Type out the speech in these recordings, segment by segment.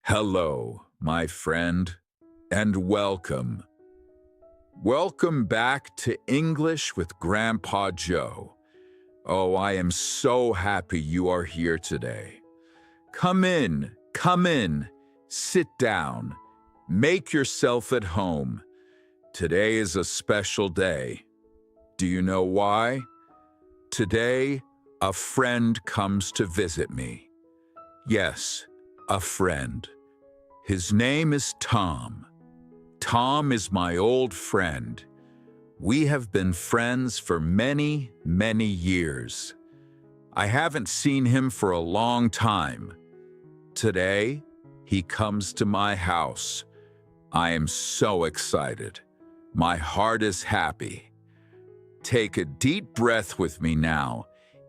Hello, my friend, and welcome. Welcome back to English with Grandpa Joe. Oh, I am so happy you are here today. Come in, sit down, make yourself at home. Today is a special day. Do you know why? Today, a friend comes to visit me. Yes, a friend. His name is Tom. Tom is my old friend. We have been friends for many, many years. I haven't seen him for a long time. Today, he comes to my house. I am so excited. My heart is happy. Take a deep breath with me now,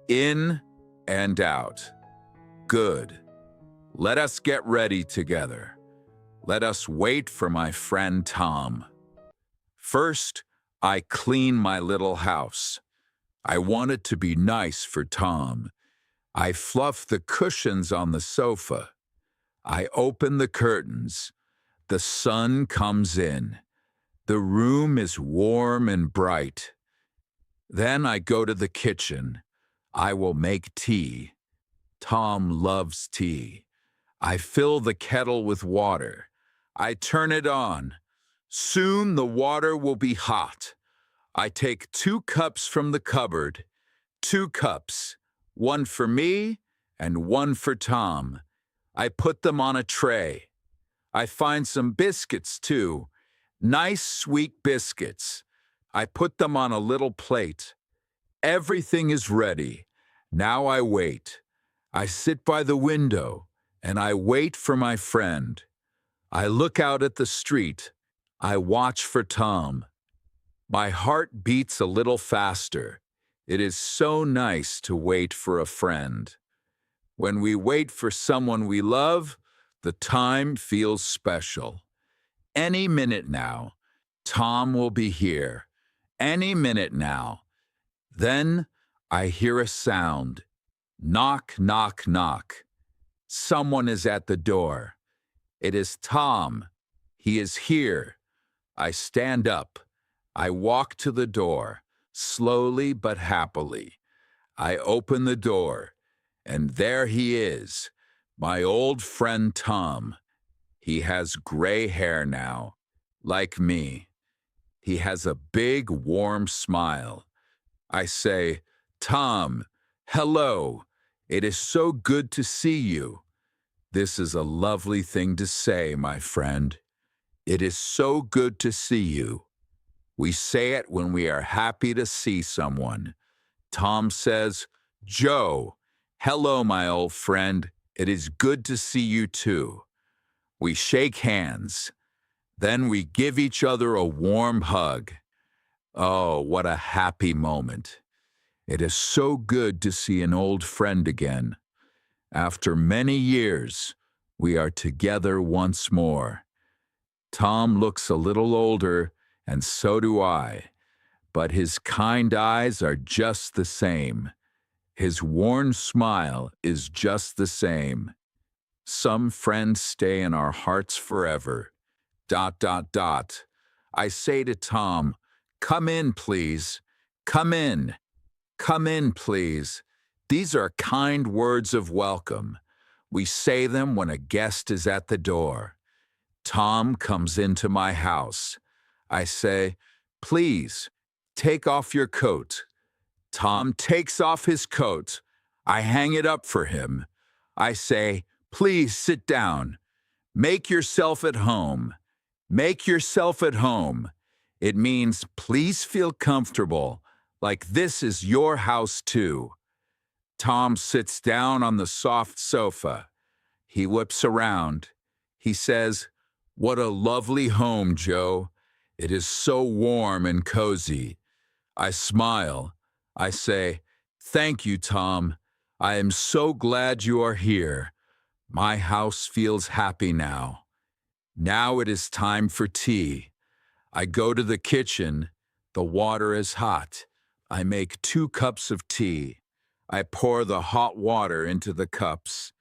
in and out. Good. Let us get ready together. Let us wait for my friend Tom. First, I clean my little house. I want it to be nice for Tom. I fluff the cushions on the sofa. I open the curtains. The sun comes in. The room is warm and bright. Then I go to the kitchen. I will make tea. Tom loves tea. I fill the kettle with water. I turn it on. Soon the water will be hot. I take 2 cups from the cupboard, 2 cups, one for me and one for Tom. I put them on a tray. I find some biscuits too, nice sweet biscuits. I put them on a little plate. Everything is ready. Now I wait. I sit by the window and I wait for my friend. I look out at the street. I watch for Tom. My heart beats a little faster. It is so nice to wait for a friend. When we wait for someone we love, the time feels special. Any minute now, Tom will be here. Any minute now. Then I hear a sound. Knock, knock, knock. Someone is at the door. It is Tom. He is here. I stand up. I walk to the door, slowly but happily. I open the door, and there he is, my old friend Tom. He has gray hair now, like me. He has a big, warm smile. I say, Tom, hello. It is so good to see you. This is a lovely thing to say, my friend. It is so good to see you. We say it when we are happy to see someone. Tom says, Joe, hello, my old friend. It is good to see you too. We shake hands. Then we give each other a warm hug. Oh, what a happy moment. It is so good to see an old friend again. After many years, we are together once more. Tom looks a little older, and so do I, but his kind eyes are just the same. His worn smile is just the same. Some friends stay in our hearts forever. ... I say to Tom, come in, please. Come in. Come in, please. These are kind words of welcome. We say them when a guest is at the door. Tom comes into my house. I say, please, take off your coat. Tom takes off his coat. I hang it up for him. I say, please sit down. Make yourself at home. Make yourself at home. It means please feel comfortable, like this is your house too. Tom sits down on the soft sofa. He whips around. He says, what a lovely home, Joe. It is so warm and cozy. I smile. I say, thank you, Tom. I am so glad you are here. My house feels happy now. Now it is time for tea. I go to the kitchen. The water is hot. I make 2 cups of tea. I pour the hot water into the cups.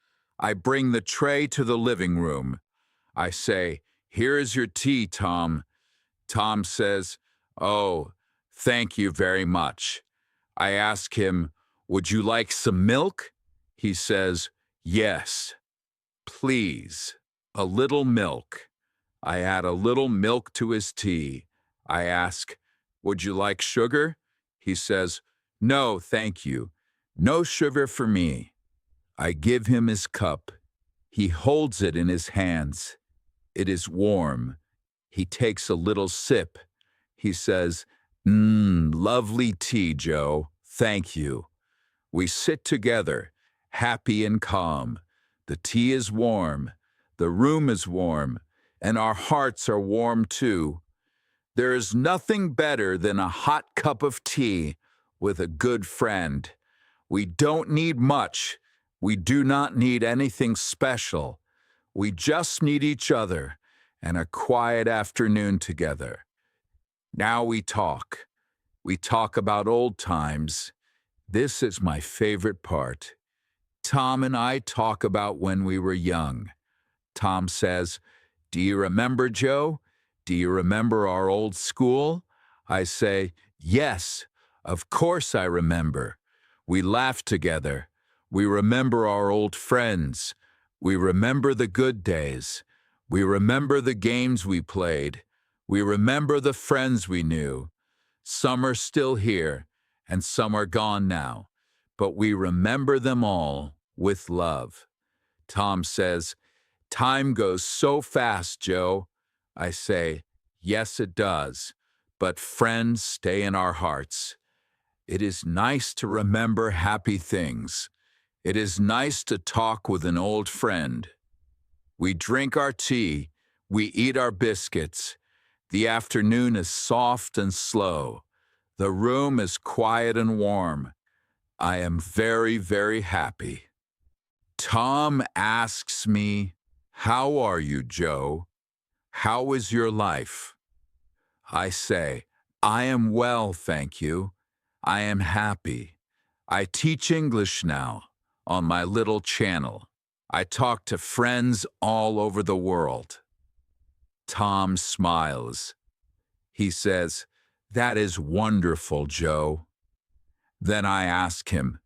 I bring the tray to the living room. I say, "Here is your tea, Tom." Tom says, "Oh, thank you very much." I ask him, "Would you like some milk?" He says, "Yes, please, a little milk." I add a little milk to his tea. I ask, "Would you like sugar?" He says, "No, thank you. No sugar for me." I give him his cup. He holds it in his hands. It is warm. He takes a little sip. He says, Lovely tea, Joe. Thank you." We sit together, happy and calm. The tea is warm. The room is warm. And our hearts are warm too. There is nothing better than a hot cup of tea with a good friend. We don't need much. We do not need anything special. We just need each other and a quiet afternoon together. Now we talk. We talk about old times. This is my favorite part. Tom and I talk about when we were young. Tom says, "Do you remember, Joe? Do you remember our old school?" I say, "Yes, of course I remember." We laugh together. We remember our old friends. We remember the good days. We remember the games we played. We remember the friends we knew. Some are still here, and some are gone now, but we remember them all with love. Tom says, "Time goes so fast, Joe." I say, "Yes, it does, but friends stay in our hearts." It is nice to remember happy things. It is nice to talk with an old friend. We drink our tea. We eat our biscuits. The afternoon is soft and slow. The room is quiet and warm. I am very, very happy. Tom asks me, "How are you, Joe? How is your life?" I say, "I am well, thank you. I am happy. I teach English now on my little channel. I talk to friends all over the world." Tom smiles. He says, "That is wonderful, Joe." Then I ask him,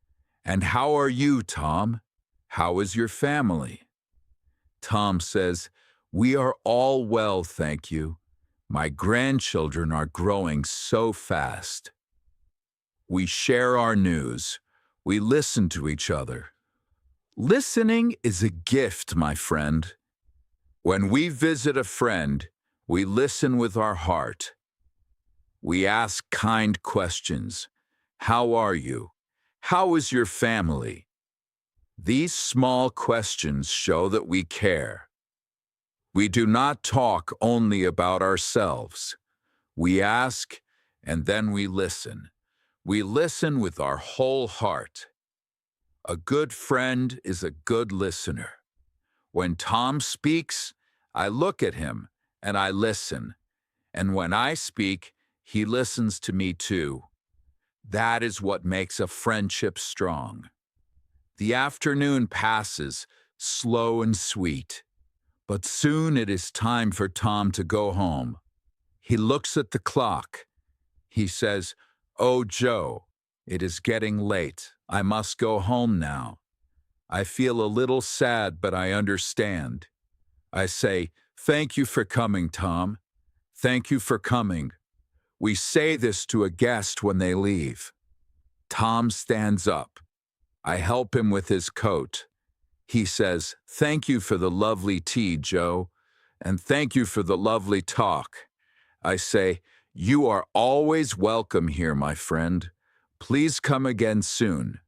"And how are you, Tom? How is your family?" Tom says, "We are all well, thank you. My grandchildren are growing so fast." We share our news. We listen to each other. Listening is a gift, my friend. When we visit a friend, we listen with our heart. We ask kind questions. How are you? How is your family? These small questions show that we care. We do not talk only about ourselves. We ask, and then we listen. We listen with our whole heart. A good friend is a good listener. When Tom speaks, I look at him and I listen. And when I speak, he listens to me too. That is what makes a friendship strong. The afternoon passes, slow and sweet. But soon it is time for Tom to go home. He looks at the clock. He says, "Oh, Joe, it is getting late. I must go home now." I feel a little sad, but I understand. I say, "Thank you for coming, Tom. Thank you for coming." We say this to a guest when they leave. Tom stands up. I help him with his coat. He says, "Thank you for the lovely tea, Joe, and thank you for the lovely talk." I say, "You are always welcome here, my friend. Please come again soon."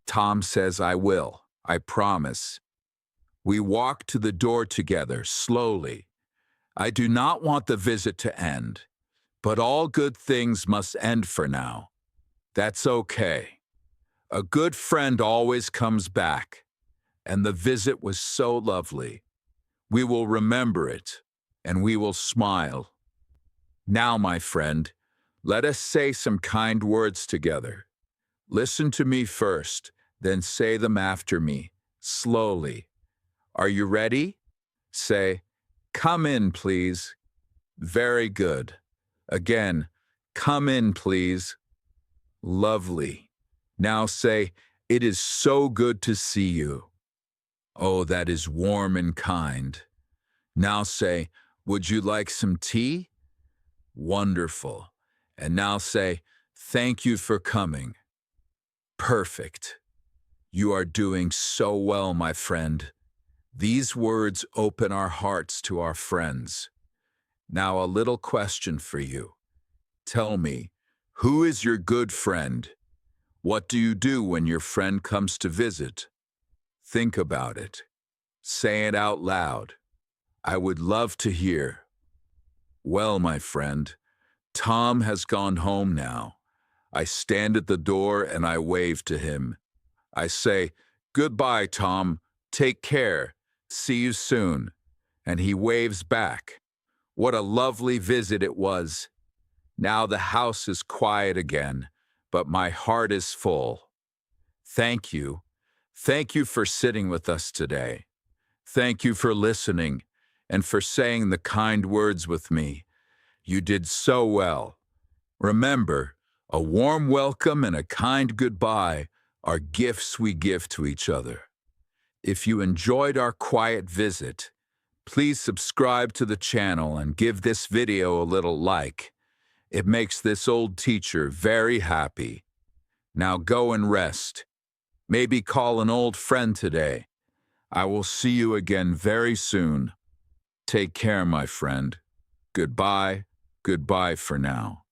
Tom says, "I will. I promise." We walk to the door together, slowly. I do not want the visit to end, but all good things must end for now. That's okay. A good friend always comes back, and the visit was so lovely. We will remember it, and we will smile. Now, my friend, let us say some kind words together. Listen to me first, then say them after me, slowly. Are you ready? Say, "Come in, please." Very good. Again, "Come in, please." Lovely. Now say, "It is so good to see you." Oh, that is warm and kind. Now say, "Would you like some tea?" Wonderful. And now say, "Thank you for coming." Perfect. You are doing so well, my friend. These words open our hearts to our friends. Now, a little question for you. Tell me, who is your good friend? What do you do when your friend comes to visit? Think about it. Say it out loud. I would love to hear. Well, my friend, Tom has gone home now. I stand at the door and I wave to him. I say, "Goodbye, Tom. Take care. See you soon." And he waves back. What a lovely visit it was. Now the house is quiet again, but my heart is full. Thank you. Thank you for sitting with us today. Thank you for listening and for saying the kind words with me. You did so well. Remember, a warm welcome and a kind goodbye are gifts we give to each other. If you enjoyed our quiet visit, please subscribe to the channel and give this video a little like. It makes this old teacher very happy. Now go and rest. Maybe call an old friend today. I will see you again very soon. Take care, my friend. Goodbye, goodbye for now.